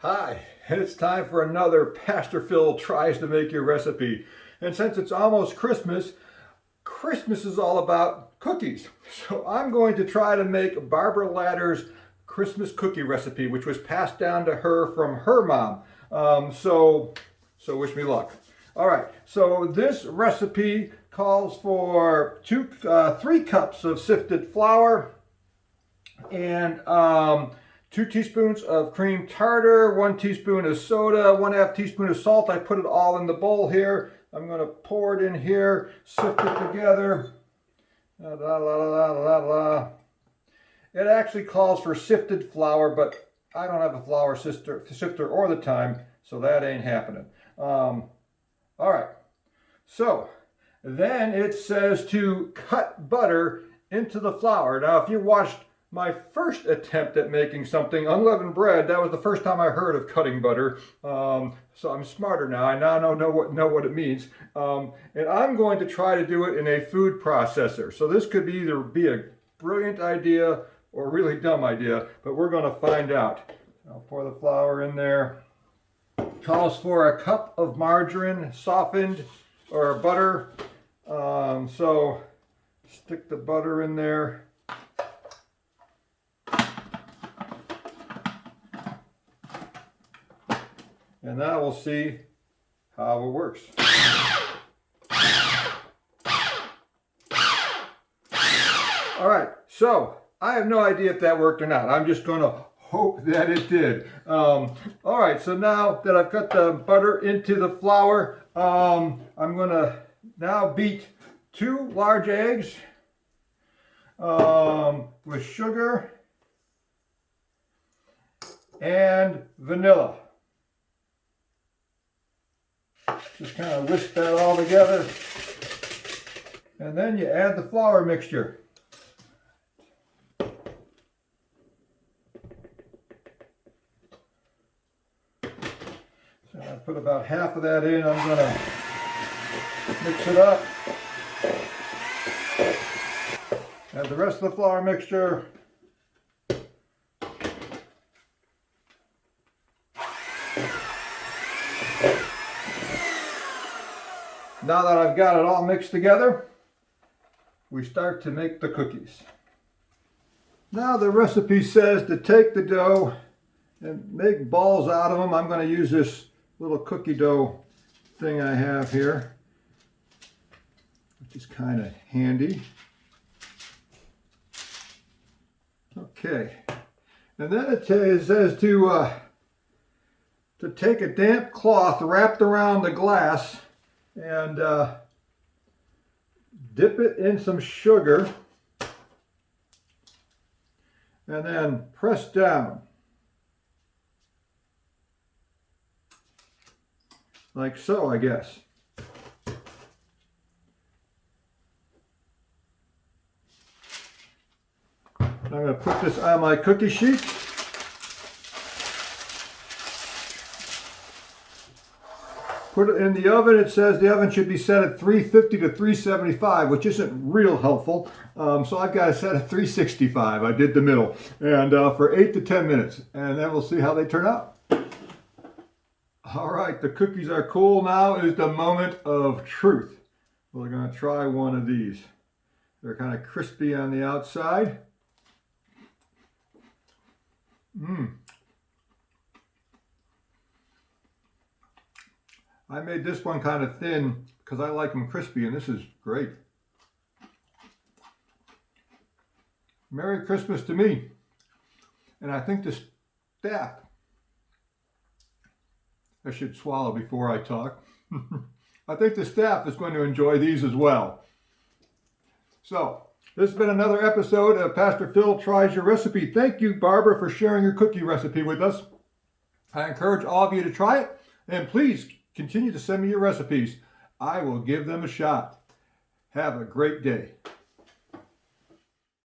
Hi, and it's time for another Pastor Phil Tries to Make Your Recipe. And since it's almost Christmas, Christmas is all about cookies. So I'm going to try to make Barbara Ladder's Christmas cookie recipe, which was passed down to her from her mom. So wish me luck. All right, so this recipe calls for 3 cups of sifted flour and 2 teaspoons of cream tartar, 1 teaspoon of soda, 1/2 teaspoon of salt. I put it all in the bowl here. I'm going to pour it in here, sift it together. La, la, la, la, la, la. It actually calls for sifted flour, but I don't have a flour sifter or the time, so that ain't happening. All right, so then it says to cut butter into the flour. Now, if you watched my first attempt at making something, unleavened bread, that was the first time I heard of cutting butter. So I'm smarter now. I now know what it means. And I'm going to try to do it in a food processor. So this could either be a brilliant idea or a really dumb idea, but we're going to find out. I'll pour the flour in there. Calls for a cup of margarine, softened, or butter. So stick the butter in there. And now we'll see how it works. All right, so I have no idea if that worked or not. I'm just going to hope that it did. All right, so now that I've got the butter into the flour, I'm going to now beat 2 large eggs with sugar and vanilla. Just kind of whisk that all together. And then you add the flour mixture. So I put about half of that in. I'm going to mix it up. Add the rest of the flour mixture. Now that I've got it all mixed together, we start to make the cookies. Now the recipe says to take the dough and make balls out of them. I'm going to use this little cookie dough thing I have here, which is kind of handy. Okay, and then it says to take a damp cloth wrapped around the glass and dip it in some sugar and then press down like so, I guess. I'm going to put this on my cookie sheet. Put it in the oven. It says the oven should be set at 350 to 375, which isn't real helpful. So I've got it set at 365. I did the middle. And for 8 to 10 minutes. And then we'll see how they turn out. All right, the cookies are cool. Now is the moment of truth. We're going to try one of these. They're kind of crispy on the outside. I made this one kind of thin because I like them crispy, and this is great. Merry Christmas to me. And I think the staff, I should swallow before I talk. I think the staff is going to enjoy these as well. So, this has been another episode of Pastor Phil Tries Your Recipe. Thank you, Barbara, for sharing your cookie recipe with us. I encourage all of you to try it, and please continue to send me your recipes. I will give them a shot. Have a great day.